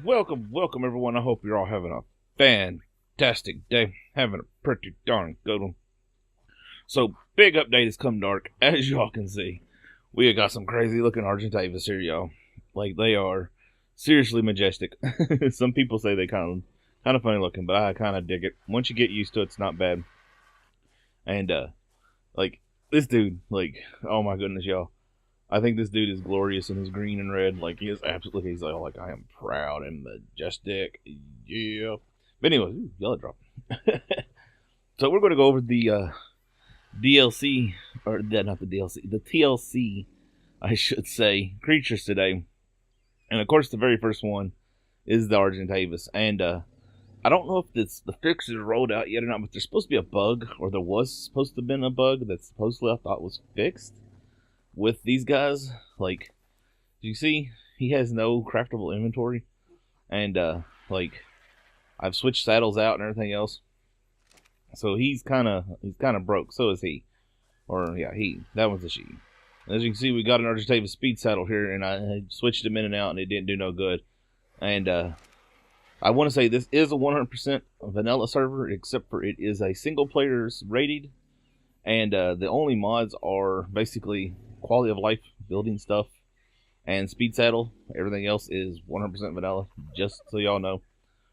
Welcome everyone. I hope you're all having a fantastic day. Having a pretty darn good one. So, big update has come dark. As y'all can see, we have got some crazy looking Argentavis here, y'all. Like, they are seriously majestic. Some people say they kind of funny looking, but I kind of dig it. Once you get used to it, it's not bad. And, like, this dude, like, oh my goodness, y'all. I think this dude is glorious in his green and red. Like, he is absolutely, he's like, I am proud and majestic. Yeah. But anyway, yellow drop. So we're going to go over the DLC, or not the DLC, the TLC, I should say, creatures today. And of course, the very first one is the Argentavis. And I don't know if the fix is rolled out yet or not, but there's supposed to be a bug, or there was supposed to have been a bug that supposedly I thought was fixed with these guys. Like, you see, he has no craftable inventory, and like, I've switched saddles out and everything else, so he's kind of broke. So is he, or yeah, that one's a she. As you can see, we got an Argentavis speed saddle here, and I switched him in and out, and it didn't do no good. And I want to say this is a 100% vanilla server, except for it is a single player's rated, and the only mods are basically quality of life, building stuff, and speed saddle. Everything else is 100% vanilla, just so y'all know.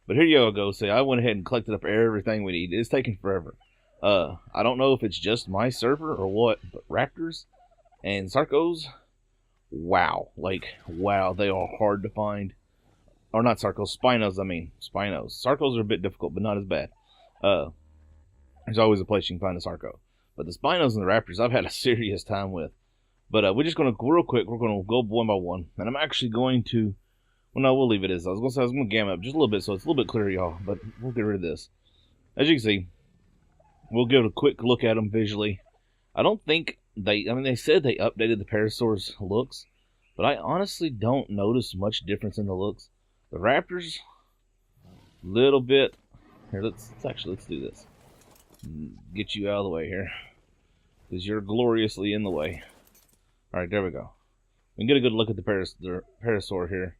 But here you go. So I went ahead and collected up everything we need. It's taking forever. I don't know if it's just my server or what, but Raptors and Sarcos, wow. Like, wow, they are hard to find. Or not Sarcos, Spinos, I mean. Spinos. Sarcos are a bit difficult, but not as bad. There's always a place you can find a Sarco. But the Spinos and the Raptors, I've had a serious time with. But we're just going to, real quick, we're going to go one by one. And I'm actually going to, well, no, we'll leave it as. I was going to gamma up just a little bit so it's a little bit clearer, y'all. But we'll get rid of this. As you can see, we'll give it a quick look at them visually. I don't think they said they updated the Parasaur's looks. But I honestly don't notice much difference in the looks. The Raptors, little bit. Here, let's do this. Get you out of the way here, because you're gloriously in the way. All right, there we go. We can get a good look at the Parasaur here.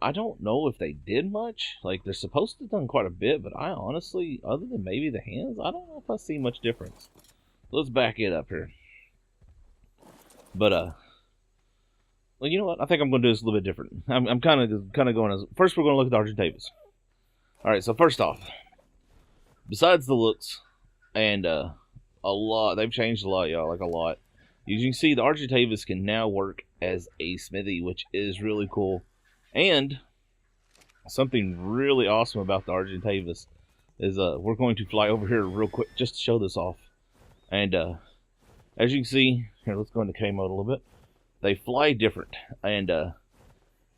I don't know if they did much. Like, they're supposed to have done quite a bit, but I honestly, other than maybe the hands, I don't know if I see much difference. Let's back it up here. But well, you know what? I think I'm going to do this a little bit different. I'm kind of going as... First, we're going to look at the Argentavis. Alright, so first off, besides the looks, and a lot... They've changed a lot, y'all. Like, a lot. As you can see, the Argentavis can now work as a smithy, which is really cool. And something really awesome about the Argentavis is we're going to fly over here real quick just to show this off. And as you can see... Here, let's go into K mode a little bit. They fly different, and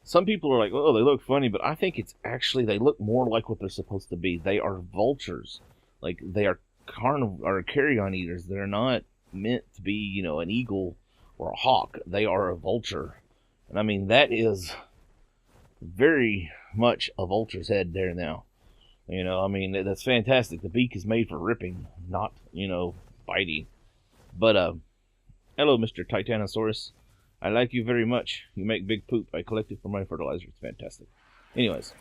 some people are like, oh, they look funny, but I think it's actually, they look more like what they're supposed to be. They are vultures. Like, they are carrion eaters. They're not meant to be, you know, an eagle or a hawk. They are a vulture. And I mean, that is very much a vulture's head there now. You know, I mean, that's fantastic. The beak is made for ripping, not, you know, biting. But, hello, Mr. Titanosaurus. I like you very much. You make big poop. I collect it for my fertilizer. It's fantastic. Anyways,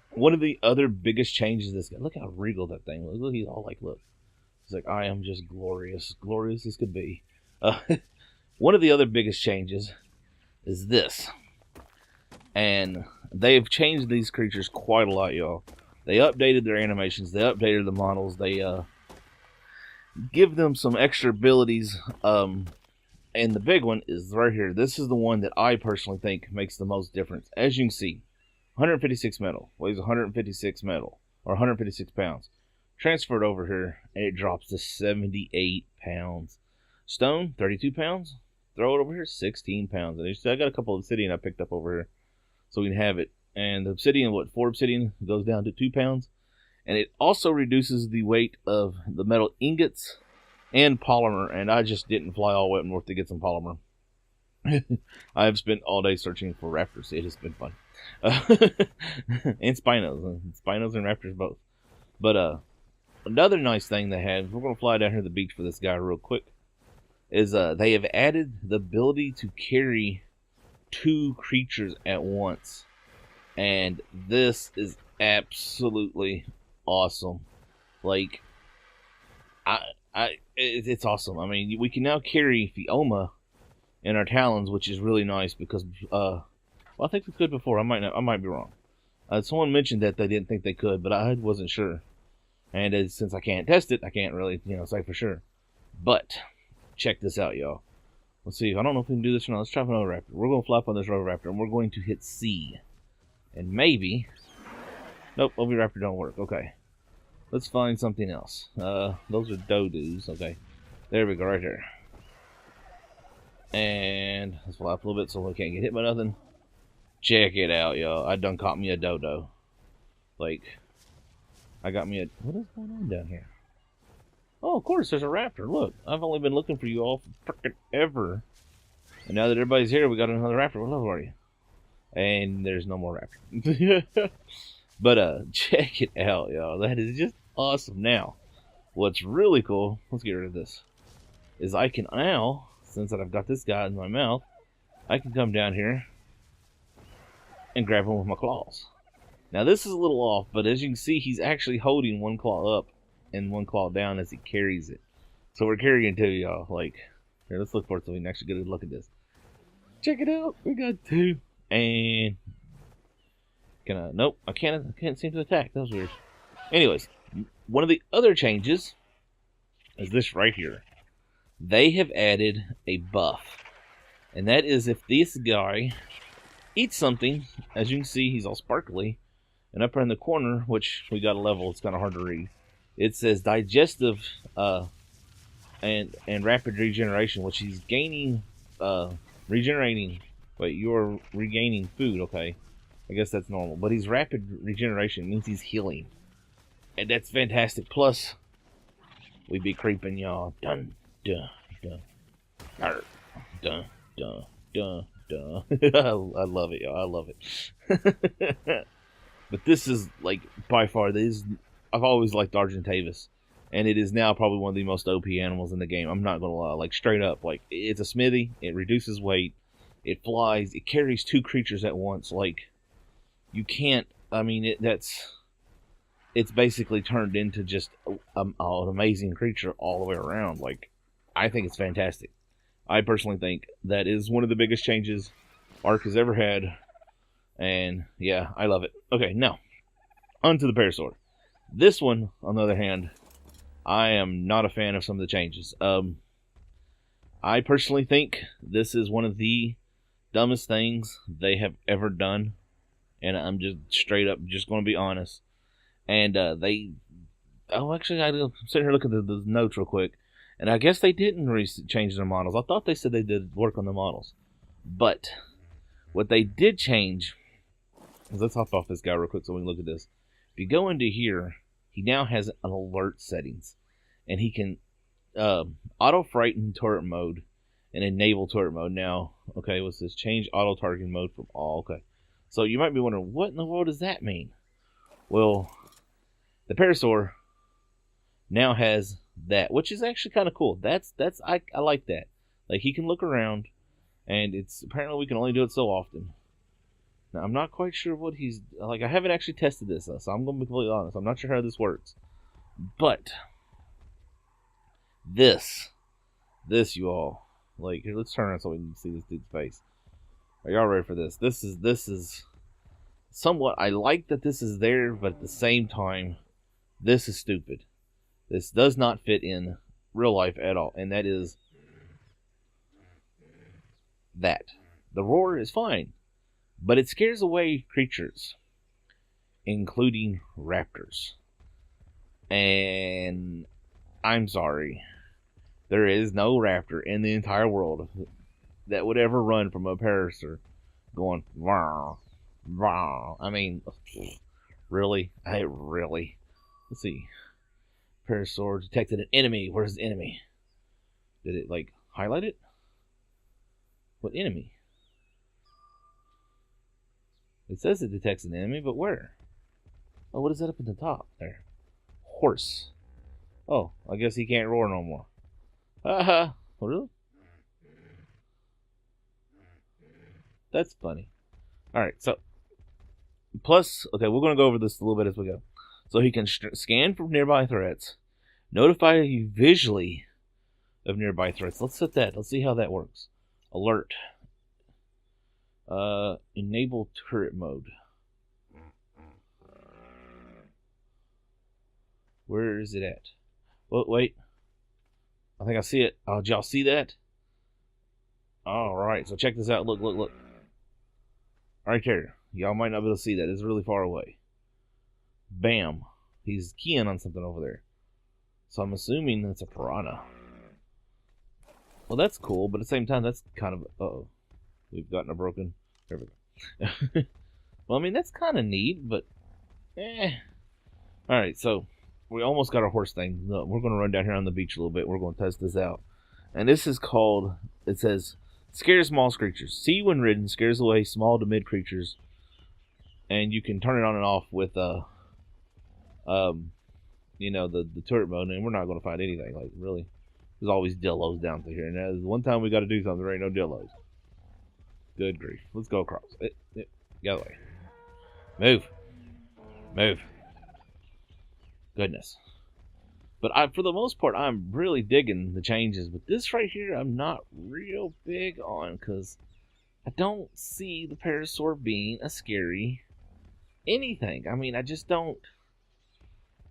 one of the other biggest changes this guy. Look how regal that thing looks. Look, he's all like, look. He's like, I am just glorious. Glorious as could be. One of the other biggest changes is this. And they've changed these creatures quite a lot, y'all. They updated their animations. They updated the models. They give them some extra abilities. And the big one is right here. This is the one that I personally think makes the most difference. As you can see, 156 metal. Weighs 156 metal. Or 156 pounds. Transferred over here, and it drops to 78 pounds. Stone, 32 pounds. Throw it over here, 16 pounds. And I got a couple of obsidian I picked up over here, so we can have it. And the obsidian, 4 obsidian, goes down to 2 pounds. And it also reduces the weight of the metal ingots and polymer, and I just didn't fly all the way up north to get some polymer. I've spent all day searching for raptors. It has been fun. And Spinos. Spinos and raptors both. But another nice thing they have, we're going to fly down here to the beach for this guy real quick, is they have added the ability to carry 2 creatures at once. And this is absolutely awesome. Like, it's awesome. I mean, we can now carry Fioma in our talons, which is really nice because, well, I think we could before. I might be wrong. Someone mentioned that they didn't think they could, but I wasn't sure. And since I can't test it, I can't really, say for sure. But check this out, y'all. Let's see. I don't know if we can do this or not. Let's try another raptor. We're going to fly up on this rover raptor, and we're going to hit C. And maybe... Nope, Oviraptor don't work. Okay. Let's find something else. Those are Dodus. Okay. There we go, right there. And let's fly up a little bit so we can't get hit by nothing. Check it out, y'all. I done caught me a dodo. Like, I got me a... What is going on down here? Oh, of course, there's a raptor. Look, I've only been looking for you all for frickin' ever. And now that everybody's here, we got another raptor. What level are you? And there's no more raptor. But, check it out, y'all. That is just awesome. Now, what's really cool, let's get rid of this, is I can now, since I've got this guy in my mouth, I can come down here and grab him with my claws. Now, this is a little off, but as you can see, he's actually holding one claw up and one claw down as he carries it. So we're carrying two, y'all. Like, here, let's look for it so we can actually get a look at this. Check it out. We got two. And can I? Nope, I can't seem to attack. That was weird. Anyways, one of the other changes is this right here. They have added a buff, and that is if this guy eats something, as you can see, he's all sparkly, and up in the corner, which we got a level, it's kind of hard to read. It says digestive and rapid regeneration, which he's gaining regenerating. Wait, you're regaining food, okay. I guess that's normal. But he's rapid regeneration. It means he's healing. And that's fantastic. Plus, we be creeping, y'all. Dun, dun, dun. Arr. Dun, dun, dun, dun. I love it, y'all. I love it. But this is, like, by far, I've always liked Argentavis. And it is now probably one of the most OP animals in the game. I'm not going to lie. Like, straight up. Like, it's a smithy. It reduces weight. It flies. It carries two creatures at once. Like, you can't. I mean, it's basically turned into just an amazing creature all the way around. Like, I think it's fantastic. I personally think that is one of the biggest changes Ark has ever had. And yeah, I love it. Okay, now onto the Parasaur. This one, on the other hand, I am not a fan of some of the changes. I personally think this is one of the dumbest things they have ever done, and I'm just straight up just going to be honest. And I'm sitting here looking at the notes real quick, and I guess they didn't change their models. I thought they said they did work on the models, but what they did change is, let's hop off this guy real quick so we can look at this. If you go into here, he now has an alert settings, and he can auto frighten turret mode and enable turret mode. Now, okay, what's this? Change auto targeting mode from all. Okay, so you might be wondering, what in the world does that mean? Well, the Parasaur now has that, which is actually kind of cool. I like that. Like, he can look around, and it's apparently we can only do it so often. Now, I'm not quite sure what he's like. I haven't actually tested this, so I'm going to be completely honest. I'm not sure how this works, but this you all. Like, here, let's turn around so we can see this dude's face. Are y'all ready for this? This is somewhat, I like that this is there, but at the same time, this is stupid. This does not fit in real life at all, and that is that. The roar is fine, but it scares away creatures, including raptors. And I'm sorry. There is no raptor in the entire world that would ever run from a Parasaur going, wow, wow. I mean, really? Really? Let's see. Parasaur detected an enemy. Where's the enemy? Did it, like, highlight it? What enemy? It says it detects an enemy, but where? Oh, what is that up at the top there? Horse. Oh, I guess he can't roar no more. Haha. Really? That's funny. Alright, so plus, okay, we're going to go over this a little bit as we go. So he can scan for nearby threats, notify you visually of nearby threats. Let's set that. Let's see how that works. Alert. Enable turret mode. Where is it at? Oh, wait. I think I see it. Oh, did y'all see that? Alright, so check this out. Look, look, look. Right there. Y'all might not be able to see that. It's really far away. Bam. He's keying on something over there. So I'm assuming that's a piranha. Well, that's cool, but at the same time, that's kind of... Uh-oh. We've gotten a broken... There we go. Well, I mean, that's kind of neat, but... Alright, so... We almost got our horse thing. Look, we're going to run down here on the beach a little bit. We're going to test this out. And this is called... It says... Scares small creatures. See when ridden, scares away small to mid creatures. And you can turn it on and off with... you know, the turret mode, and we're not going to find anything. Like, really, there's always dillos down through here. And there's one time we got to do something, there ain't no dillos. Good grief. Let's go across. Get out of the way. Move. Move. Goodness. But for the most part, I'm really digging the changes. But this right here, I'm not real big on, because I don't see the Parasaur being a scary anything. I mean, I just don't...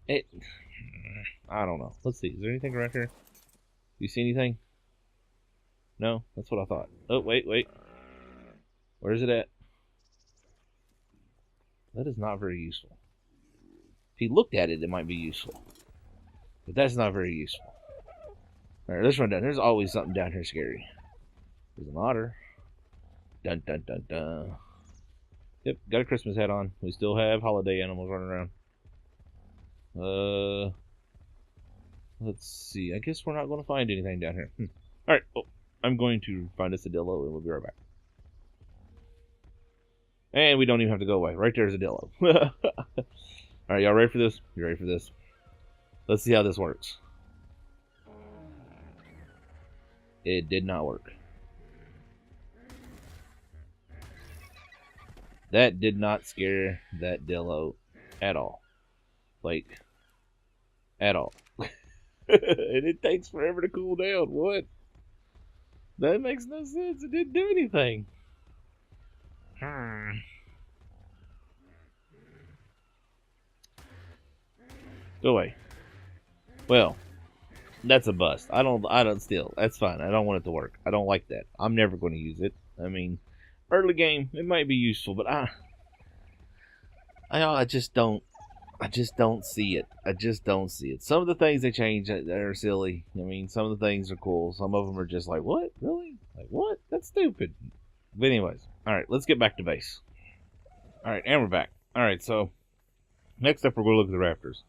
I don't know. Let's see. Is there anything around here? You see anything? No? That's what I thought. Oh, wait, wait. Where is it at? That is not very useful. If he looked at it, it might be useful. But that's not very useful. Alright, let's run down. There's always something down here scary. There's an otter. Dun, dun, dun, dun. Yep, got a Christmas hat on. We still have holiday animals running around. Let's see. I guess we're not going to find anything down here. Alright, well, I'm going to find us a dillo and we'll be right back. And we don't even have to go away. Right there's a dillo. Alright, y'all ready for this? You ready for this? Let's see how this works. It did not work. That did not scare that dillo at all. Like, at all. And it takes forever to cool down. What? That makes no sense. It didn't do anything. Go away. Well, that's a bust. I don't still. That's fine. I don't want it to work. I don't like that. I'm never going to use it. I mean, early game, it might be useful, but I just don't see it. I just don't see it. Some of the things they change are silly. I mean, some of the things are cool. Some of them are just like, what? Really? Like, what? That's stupid. But anyways, alright, let's get back to base. Alright, and we're back. Alright, so, next up we're going to look at the Raptors.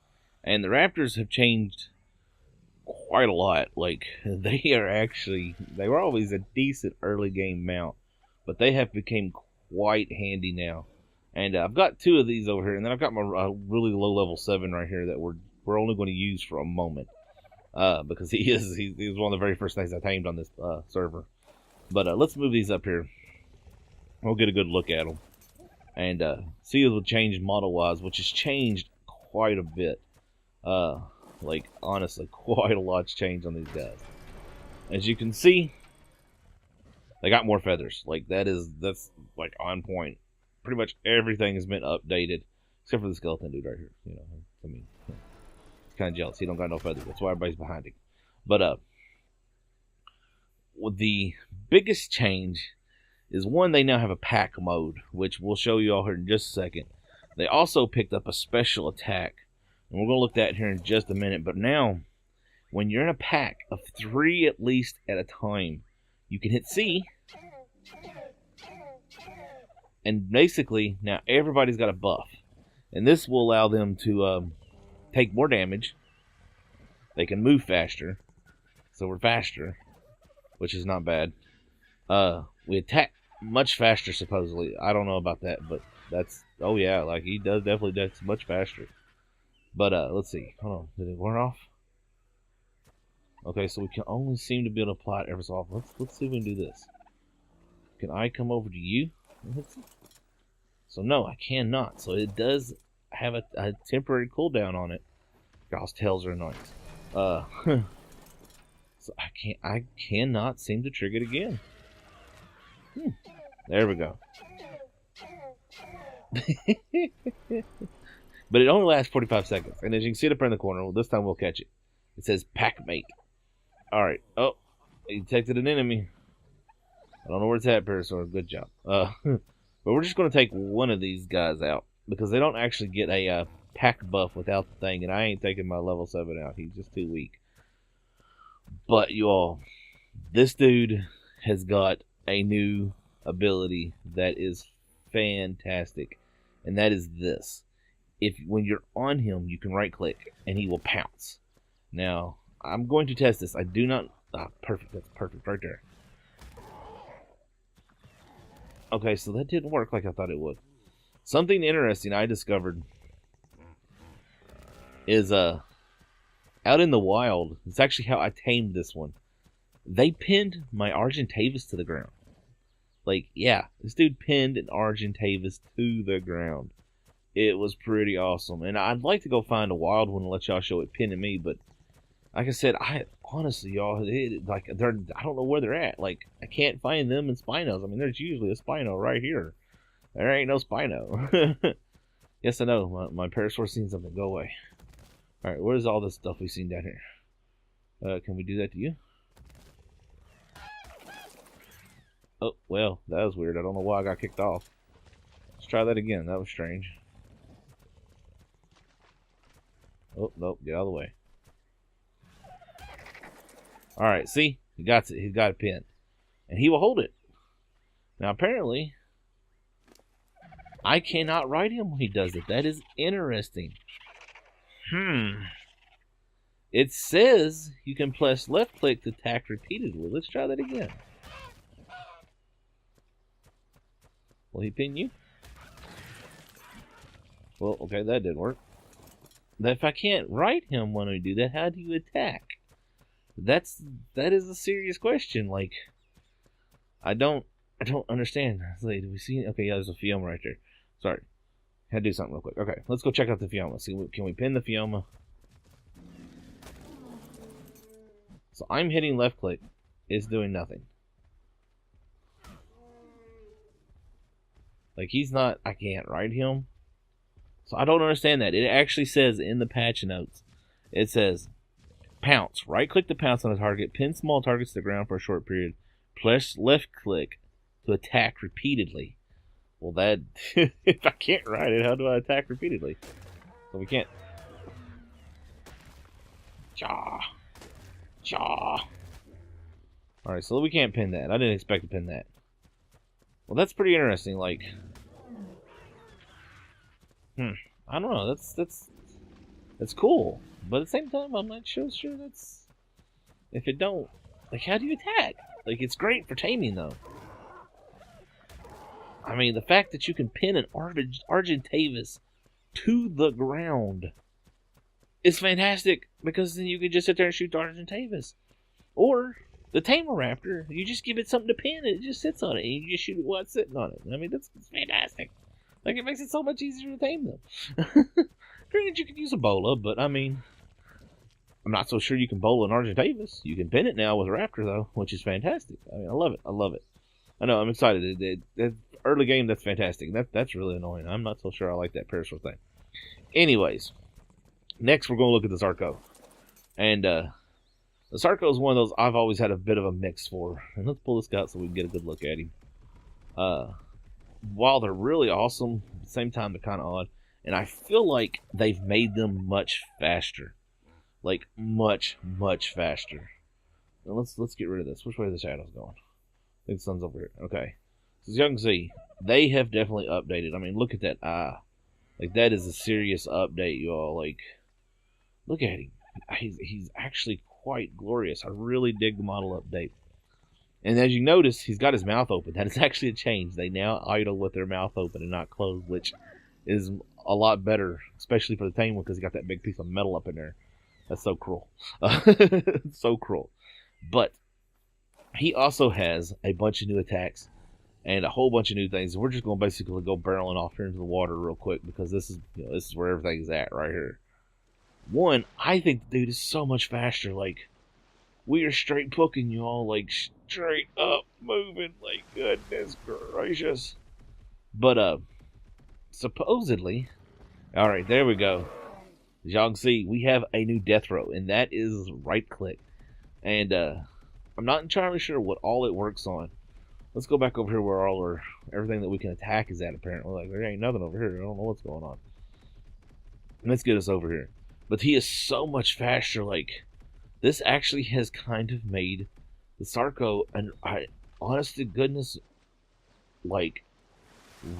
And the Raptors have changed quite a lot. Like, they were always a decent early game mount. But they have become quite handy now. And I've got two of these over here, and then I've got my really low level 7 right here that we're only going to use for a moment, because he was one of the very first things I tamed on this server. But let's move these up here. We'll get a good look at them and see what changed model wise, which has changed quite a bit. Like honestly, quite a lot's changed on these guys. As you can see, they got more feathers. Like that's like on point. Pretty much everything has been updated, except for the skeleton dude right here. You know, I mean, he's kind of jealous. He don't got no feathers. That's why everybody's behind him. But the biggest change is one, they now have a pack mode, which we'll show you all here in just a second. They also picked up a special attack, and we're gonna look at that here in just a minute. But now, when you're in a pack of 3 at least at a time, you can hit C. And basically, now everybody's got a buff. And this will allow them to take more damage. They can move faster. So we're faster, which is not bad. We attack much faster, supposedly. I don't know about that, but that's... Oh, yeah, like, he does definitely does much faster. But, let's see. Hold on. Did it wear off? Okay, so we can only seem to be able to apply it every so often. Let's see if we can do this. Can I come over to you? So no, I cannot. So it does have a temporary cooldown on it. Y'all's tails are annoying. So I cannot seem to trigger it again. There we go. But it only lasts 45 seconds. And as you can see it up in the corner, well, this time we'll catch it. It says pack mate. Alright. Oh, he detected an enemy. I don't know where it's at, Parasaur. Good job. But we're just going to take one of these guys out, because they don't actually get a pack buff without the thing, and I ain't taking my level 7 out. He's just too weak. But you all, this dude has got a new ability that is fantastic, and that is this. When you're on him, you can right click and he will pounce. Now, I'm going to test this. I do not... perfect. That's perfect right there. Okay, so that didn't work like I thought it would. Something interesting I discovered is out in the wild. It's actually how I tamed this one. They pinned my Argentavis to the ground. Like, yeah, this dude pinned an Argentavis to the ground. It was pretty awesome. And I'd like to go find a wild one and let y'all show it pinning me, but like I said, honestly, y'all, I don't know where they're at. Like, I can't find them in Spinos. I mean, there's usually a Spino right here. There ain't no Spino. Yes, I know. My Parasaur's seen something. Go away. Alright, where's all this stuff we've seen down here? Can we do that to you? Oh, well, that was weird. I don't know why I got kicked off. Let's try that again. That was strange. Oh, nope. Get out of the way. Alright, see? He got it. He's got it pinned. And he will hold it. Now, apparently, I cannot ride him when he does it. That is interesting. It says you can press left click to attack repeatedly. Let's try that again. Will he pin you? Well, okay, that didn't work. If I can't ride him when I do that, how do you attack? That is a serious question. Like, I don't understand. Like, do we see? Okay, yeah, there's a Fioma right there. Sorry, had to do something real quick. Okay, let's go check out the Fioma. See, can we pin the Fioma? So I'm hitting left click. It's doing nothing. Like, he's not. I can't ride him. So I don't understand that. It actually says in the patch notes. It says, pounce. Right click to pounce on a target. Pin small targets to the ground for a short period. Press left click to attack repeatedly. Well, that... if I can't ride it, how do I attack repeatedly? So we can't... Jaw. Alright, so we can't pin that. I didn't expect to pin that. Well, that's pretty interesting. Like... I don't know. That's cool. But at the same time, I'm not sure that's... If it don't... Like, how do you attack? Like, it's great for taming, though. I mean, the fact that you can pin an Argentavis to the ground is fantastic, because then you can just sit there and shoot the Argentavis. Or, the Tamer Raptor, you just give it something to pin, and it just sits on it, and you just shoot it while it's sitting on it. I mean, that's fantastic. Like, it makes it so much easier to tame them. Granted, you could use a bola, but, I mean, I'm not so sure you can bola an Argentavis. You can pin it now with a Raptor, though, which is fantastic. I mean, I love it. I know, I'm excited. Early game, that's fantastic. That's really annoying. I'm not so sure I like that Parasaur thing. Anyways, next we're going to look at the Zarko. And the Zarko is one of those I've always had a bit of a mix for. And let's pull this guy out so we can get a good look at him. While they're really awesome, at the same time they're kind of odd. And I feel like they've made them much faster. Like, much faster. Now let's get rid of this. Which way are the shadows going? I think the sun's over here. Okay. So as you can see, they have definitely updated. I mean, look at that eye. Like, that is a serious update, y'all. Like, look at him. He's actually quite glorious. I really dig the model update. And as you notice, he's got his mouth open. That is actually a change. They now idle with their mouth open and not closed, which is a lot better, especially for the tame one, because he got that big piece of metal up in there. That's so cruel. So cruel. But he also has a bunch of new attacks. and a whole bunch of new things. We're just going to basically go barreling off here into the water real quick because this is this is where everything's at right here. One, I think the dude is so much faster. Like, we are straight booking you all, like straight up moving. Like, goodness gracious. But supposedly, all right, there we go. As y'all can see, we have a new death row, and that is right click. And I'm not entirely sure what all it works on. Let's go back over here where everything that we can attack is at, apparently. Like, there ain't nothing over here. I don't know what's going on. Let's get us over here. But he is so much faster. Like, this actually has kind of made the Sarco, and honest to goodness, like,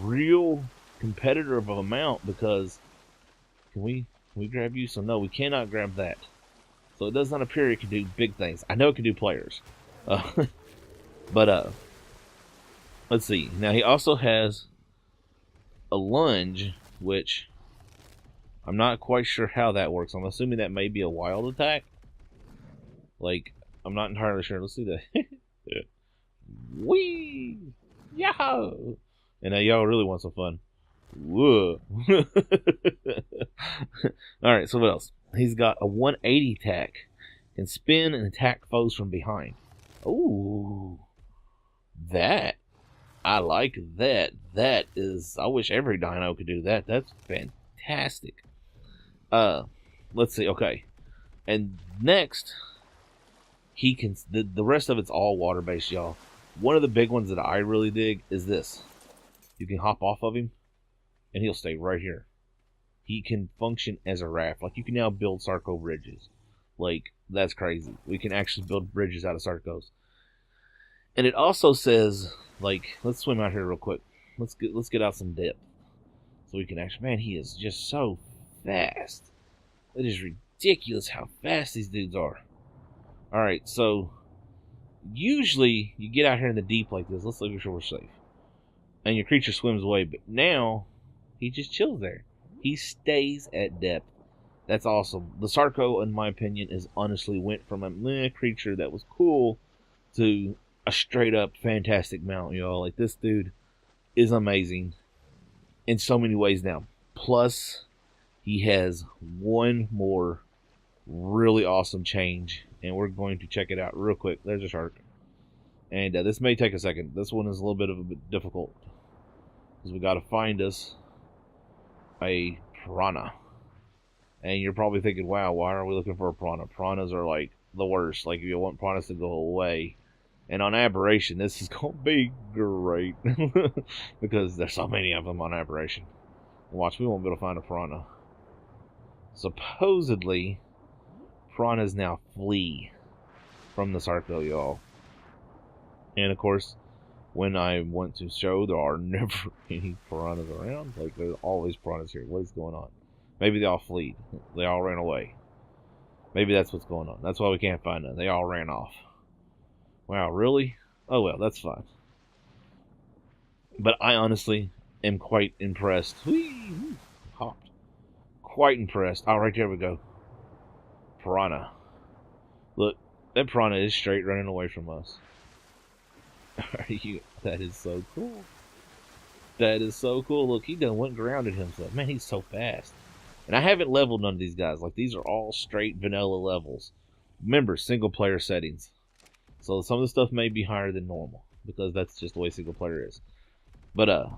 real competitor of a mount, because can we grab you? So no, we cannot grab that. So it does not appear it can do big things. I know it can do players. But let's see. Now he also has a lunge, which I'm not quite sure how that works. I'm assuming that may be a wild attack. Like, I'm not entirely sure. Let's see that. Whee! Yahoo! And now y'all really want some fun. Whoa. Alright, so what else? He's got a 180 attack. Can spin and attack foes from behind. Ooh. That. I like that. That is... I wish every dino could do that. That's fantastic. Let's see. Okay. And next, he can... The rest of it's all water-based, y'all. One of the big ones that I really dig is this. You can hop off of him, and he'll stay right here. He can function as a raft. Like, you can now build Sarco bridges. Like, that's crazy. We can actually build bridges out of Sarcos. And it also says, like, let's swim out here real quick. Let's get out some depth. So we can actually... Man, he is just so fast. It is ridiculous how fast these dudes are. Alright, so... Usually, you get out here in the deep like this. Let's make sure we're safe. And your creature swims away. But now, he just chills there. He stays at depth. That's awesome. The Sarco, in my opinion, is honestly went from a meh creature that was cool to a straight up fantastic mount, y'all. Like, this dude is amazing in so many ways now. Plus, he has one more really awesome change, and we're going to check it out real quick. There's a shark. And this may take a second. This one is a little bit of a bit difficult, because we got to find us a piranha. And you're probably thinking, wow, why are we looking for a piranha? Piranhas are like the worst. Like, if you want piranhas to go away. And on Aberration, this is going to be great. Because there's so many of them on Aberration. Watch, we won't be able to find a piranha. Supposedly, piranhas now flee from the Sarco, y'all. And of course, when I want to show, there are never any piranhas around. Like, there's always piranhas here. What is going on? Maybe they all fled. They all ran away. Maybe that's what's going on. That's why we can't find them. They all ran off. Wow, really? Oh well, that's fine. But I honestly am quite impressed. Whee! Hopped. Quite impressed. Oh, right there we go. Piranha. Look, that piranha is straight running away from us. That is so cool. That is so cool. Look, he done went grounded himself. Man, he's so fast. And I haven't leveled none of these guys. Like, these are all straight vanilla levels. Remember, single player settings. So some of the stuff may be higher than normal, because that's just the way single player is. But I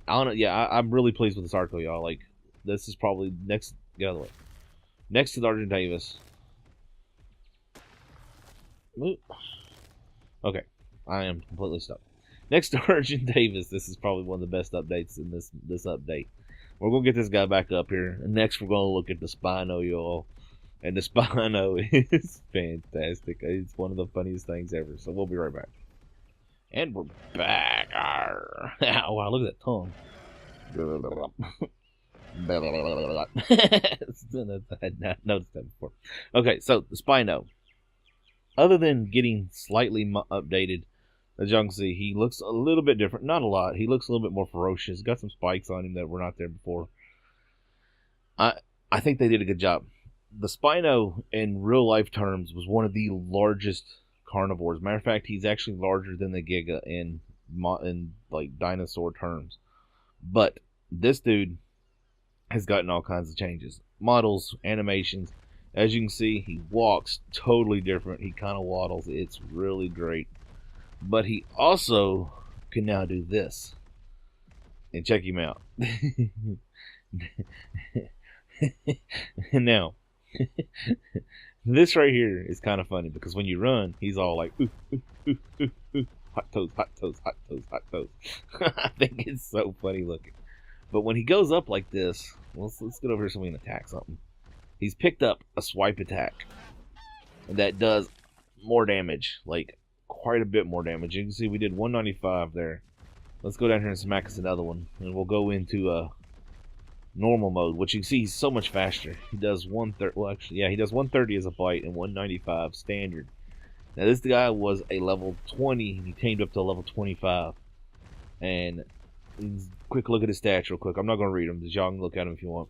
don't know. Yeah, I'm really pleased with this Sarco, y'all. Like, this is probably next. Get out of the way. Next to the Argent Davis. Okay, I am completely stuck. Next to Argent Davis, this is probably one of the best updates in this update. We're gonna get this guy back up here, and next we're gonna look at the Spino, y'all. And the Spino is fantastic. It's one of the funniest things ever. So we'll be right back. And we're back. Arr. Oh, wow, look at that tongue. I had not noticed that before. Okay, so the Spino. Other than getting slightly updated, as y'all can see, he looks a little bit different. Not a lot. He looks a little bit more ferocious. Got some spikes on him that were not there before. I think they did a good job. The Spino, in real life terms, was one of the largest carnivores. Matter of fact, he's actually larger than the Giga in like dinosaur terms. But this dude has gotten all kinds of changes. Models, animations. As you can see, he walks totally different. He kind of waddles. It's really great. But he also can now do this. And check him out. Now, this right here is kind of funny because when you run, he's all like, ooh, ooh, ooh, ooh, ooh. Hot toes, hot toes, hot toes, hot toes. I think it's so funny looking. But when he goes up like this, let's get over here so we can attack something. He's picked up a swipe attack that does more damage, like quite a bit more damage. You can see we did 195 there. Let's go down here and smack us another one, and we'll go into normal mode, which you can see he's so much faster. He does 130. Well, actually, yeah, he does 130 as a bite and 195 standard. Now this guy was a level 20, and he tamed up to a level 25. And quick look at his stats real quick. I'm not going to read them. Y'all can look at them if you want.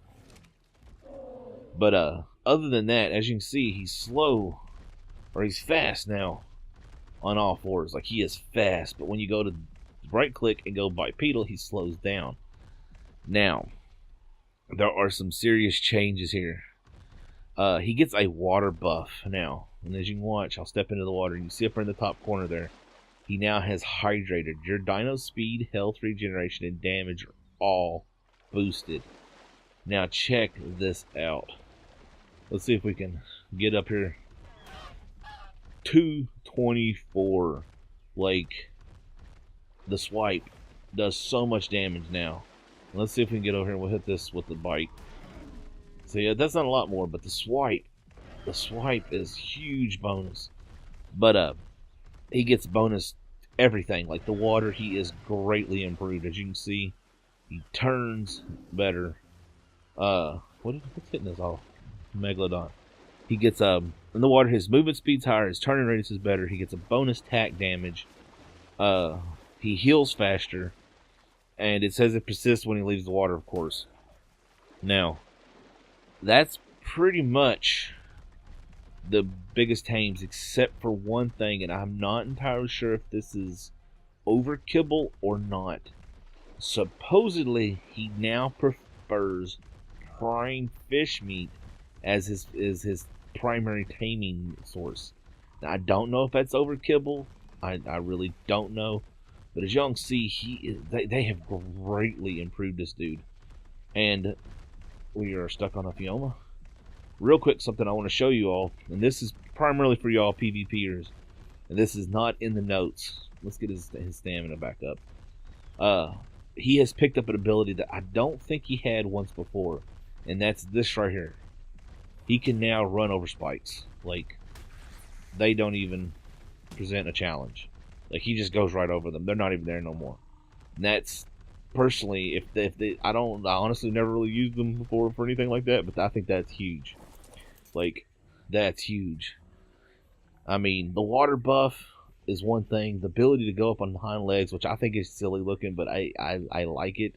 But other than that, as you can see, he's slow, or he's fast now on all fours. Like, he is fast, but when you go to right click and go bipedal, he slows down. Now, there are some serious changes here. He gets a water buff now. And as you can watch, I'll step into the water, and you see up in the top corner there, he now has hydrated. Your dino speed, health regeneration, and damage are all boosted. Now check this out. Let's see if we can get up here. 224. Like, the swipe does so much damage now. Let's see if we can get over here and we'll hit this with the bite. So yeah, that's not a lot more, but the swipe is huge bonus. But he gets bonus everything. Like the water, he is greatly improved. As you can see, he turns better. What's hitting us off? Megalodon. He gets in the water, his movement speed's higher, his turning radius is better, he gets a bonus attack damage. He heals faster, and it says it persists when he leaves the water, of course. Now, that's pretty much the biggest tames, except for one thing, and I'm not entirely sure if this is overkill or not. Supposedly, he now prefers prime fish meat as his primary taming source. Now, I don't know if that's overkill. I really don't know. But as y'all can see, they have greatly improved this dude. And we are stuck on a Fioma. Real quick, something I want to show you all, and this is primarily for y'all PvPers, and this is not in the notes. Let's get his stamina back up. He has picked up an ability that I don't think he had once before, and that's this right here. He can now run over spikes. Like, they don't even present a challenge. Like, he just goes right over them. They're not even there no more. And that's, personally, if they I honestly never really used them before for anything like that, but I think that's huge. Like, that's huge. I mean, the water buff is one thing. The ability to go up on hind legs, which I think is silly looking, but I like it.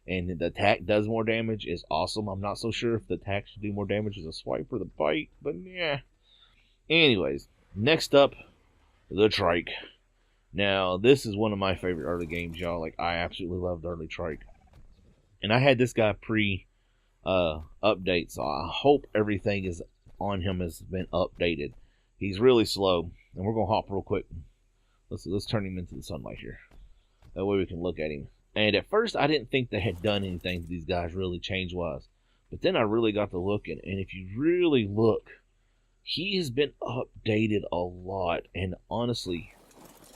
And the attack does more damage is awesome. I'm not so sure if the attack should do more damage as a swipe or the bite, but yeah. Anyways, next up, the trike. Now, this is one of my favorite early games, y'all. Like, I absolutely loved early trike. And I had this guy update, so I hope everything is on him has been updated. He's really slow, and we're gonna hop real quick. Let's turn him into the sunlight here. That way we can look at him. And at first, I didn't think they had done anything to these guys really change-wise. But then I really got to looking, and if you really look, he has been updated a lot. And honestly,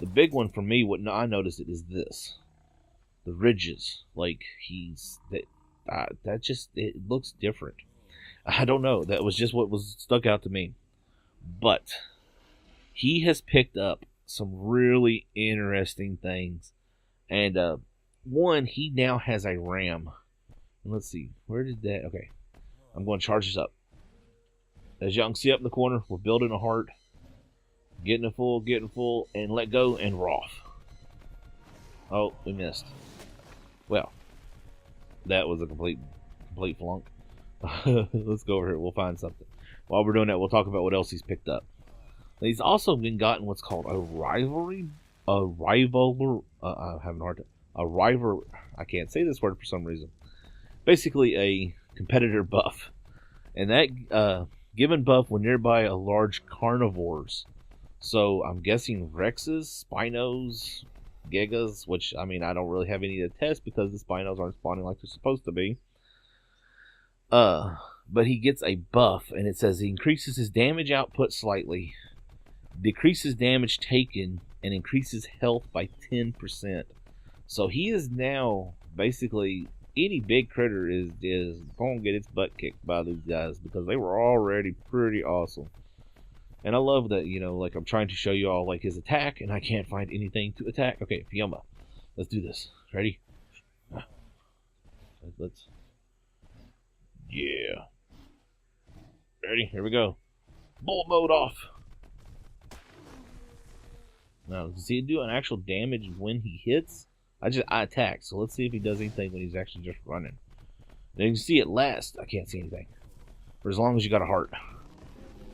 the big one for me, what I noticed it is this. The ridges. Like, that just, it looks different. I don't know. That was just what was stuck out to me. But he has picked up some really interesting things. And, one, he now has a ram. And let's see. Where did that... Okay. I'm going to charge this up. As y'all can see up in the corner, we're building a heart. Getting it full, and let go, and Roth. Oh, we missed. Well, that was a complete flunk. Let's go over here. We'll find something. While we're doing that, we'll talk about what else he's picked up. He's also been gotten what's called a rivalry. I'm having a hard time. a rival. I can't say this word for some reason. Basically, a competitor buff, and that given buff when nearby a large carnivores. So I'm guessing Rexes, Spinos, Gigas, which I mean I don't really have any to test because the Spinos aren't spawning like they're supposed to be. But he gets a buff, and it says he increases his damage output slightly, decreases damage taken, and increases health by 10%. So he is now basically any big critter is gonna get its butt kicked by these guys because they were already pretty awesome. And I love that, you know, like I'm trying to show you all like his attack, and I can't find anything to attack. Okay, Fiumba, let's do this. Ready? Let's. Yeah. Ready? Here we go. Bullet mode off. Now, does he do an actual damage when he hits? I attack, so let's see if he does anything when he's actually just running. Now you can see it last. I can't see anything. For as long as you got a heart.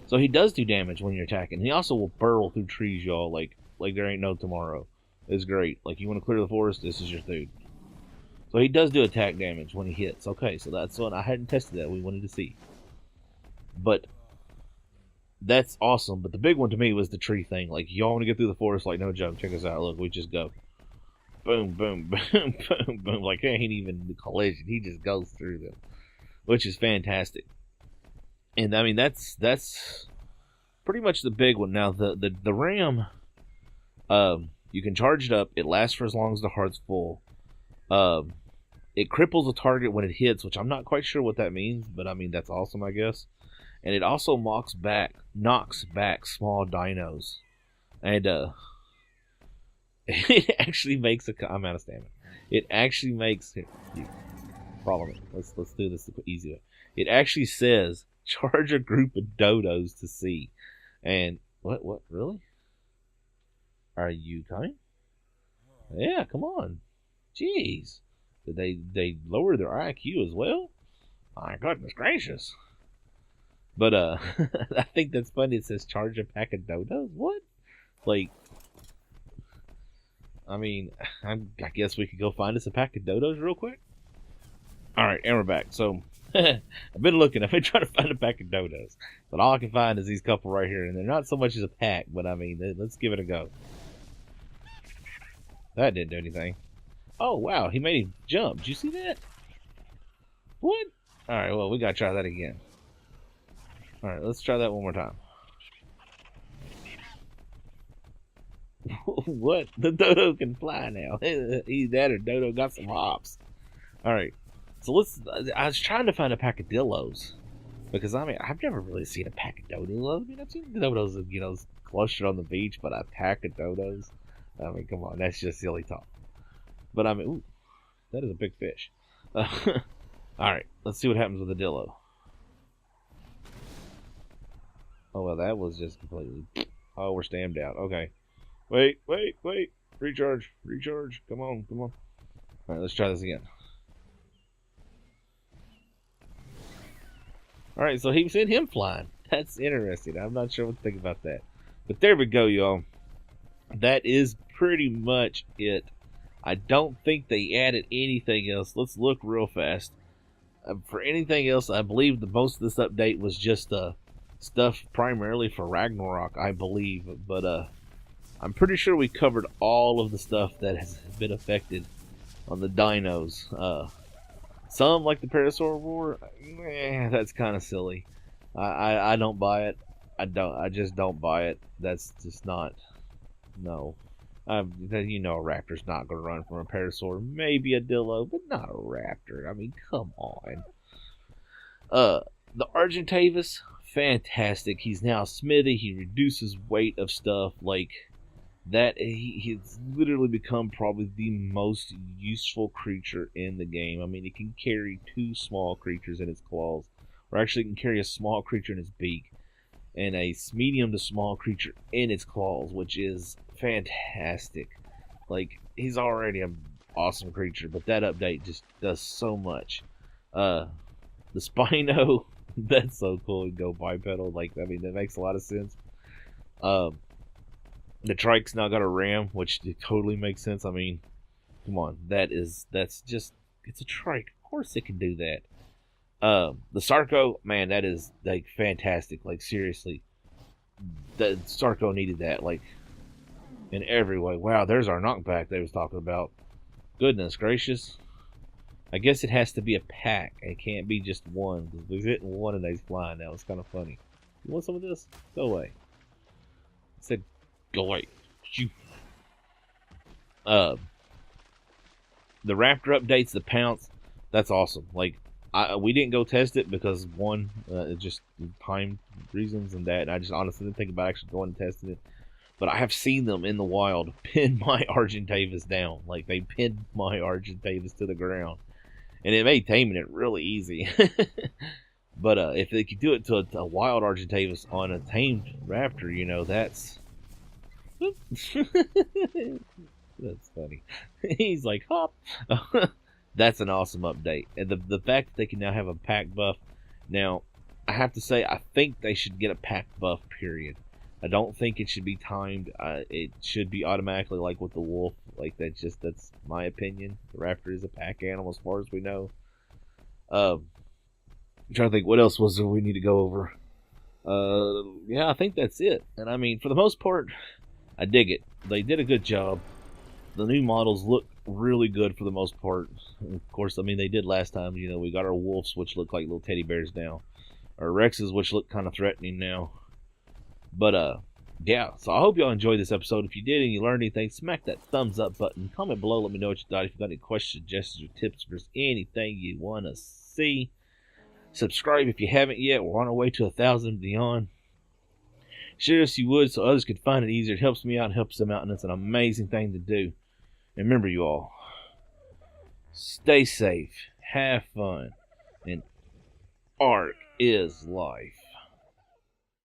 So he does do damage when you're attacking. He also will burrow through trees, y'all, like there ain't no tomorrow. It's great. Like, you want to clear the forest, this is your dude. So he does do attack damage when he hits. Okay, so that's what I hadn't tested that. We wanted to see. But that's awesome. But the big one to me was the tree thing. Like, y'all want to get through the forest, like, no joke. Check us out. Look, we just go. Boom, boom, boom, boom, boom. Like, there ain't even the collision. He just goes through them, which is fantastic. And I mean, that's pretty much the big one. Now, the ram, you can charge it up. It lasts for as long as the heart's full. It cripples a target when it hits, which I'm not quite sure what that means, but I mean, that's awesome, I guess. And it also knocks back small dinos. And it actually makes I'm out of stamina. It actually makes here, follow me. Let's do this the easy way. It actually says charge a group of dodos to sea. And what really? Are you coming? Yeah, come on. Jeez. Did they lower their IQ as well? My goodness gracious. But I think that's funny. It says charge a pack of dodos. What? Like, I mean, I guess we could go find us a pack of dodos real quick. Alright, and we're back. So, I've been looking. I've been trying to find a pack of dodos. But all I can find is these couple right here. And they're not so much as a pack, but I mean, let's give it a go. That didn't do anything. Oh, wow. He made him jump. Did you see that? What? Alright, well, we gotta try that again. Alright, let's try that one more time. What? The dodo can fly now. Either that or Dodo got some hops. Alright. So I was trying to find a pack of dillos. Because, I mean, I've never really seen a pack of dodos. I mean, I've seen dodos, you know, clustered on the beach, but a pack of dodos? I mean, come on. That's just silly talk. But, I mean, ooh, that is a big fish. Alright, let's see what happens with the dillo. Oh, well, that was just completely... Oh, we're stammed out. Okay. Wait. Recharge. Come on. Alright, let's try this again. Alright, so he sent him flying. That's interesting. I'm not sure what to think about that. But there we go, y'all. That is pretty much it. I don't think they added anything else. Let's look real fast. For anything else, I believe the most of this update was just stuff primarily for Ragnarok, I believe. But I'm pretty sure we covered all of the stuff that has been affected on the dinos. Some, like the Parasaur War, that's kind of silly. I don't buy it. I just don't buy it. That's just not... No. You know a raptor's not going to run from a Parasaur. Maybe a Dillo, but not a raptor. I mean, come on. The Argentavis, fantastic. He's now smithy. He reduces weight of stuff like that. He's literally become probably the most useful creature in the game. I mean, he can carry 2 small creatures in his claws, or actually can carry a small creature in his beak and a medium to small creature in its claws, which is fantastic. Like, he's already an awesome creature, but that update just does so much. The Spino, that's so cool. You go bipedal, like, I mean, that makes a lot of sense. The Trike's now got a ram, which totally makes sense. I mean, Come on, that's just, it's a trike. Of course it can do that. The Sarco, man, that is like fantastic. Like seriously, the Sarco needed that, like in every way. Wow, there's our knockback they was talking about. Goodness gracious. I guess it has to be a pack. It can't be just one. Because we're hitting one and they's flying now. It's kind of funny. You want some of this? Go away. I said, go away. Shoo. The Raptor updates, the Pounce, that's awesome. Like, we didn't go test it because, one, it just time reasons and that. And I just honestly didn't think about actually going and testing it. But I have seen them in the wild pin my Argentavis down. Like, they pinned my Argentavis to the ground. And it made taming it really easy. But if they could do it to a wild Argentavis on a tamed Raptor, you know, that's... that's funny. He's like, hop. That's an awesome update. And the fact that they can now have a pack buff. Now, I have to say, I think they should get a pack buff, period. I don't think it should be timed. It should be automatically like with the wolf. Like that's my opinion. The Raptor is a pack animal as far as we know. I'm trying to think what else was there we need to go over. Yeah, I think that's it. And I mean, for the most part, I dig it. They did a good job. The new models look really good for the most part. And of course, I mean they did last time. You know, we got our wolves, which look like little teddy bears now. Our Rexes, which look kind of threatening now. But, yeah, so I hope y'all enjoyed this episode. If you did and you learned anything, smack that thumbs up button. Comment below, let me know what you thought. If you got any questions, suggestions, or tips, if there's anything you want to see. Subscribe if you haven't yet. We're on our way to 1,000 beyond. Share if you would so others could find it easier. It helps me out and helps them out, and it's an amazing thing to do. And remember, you all, stay safe, have fun, and Ark is life.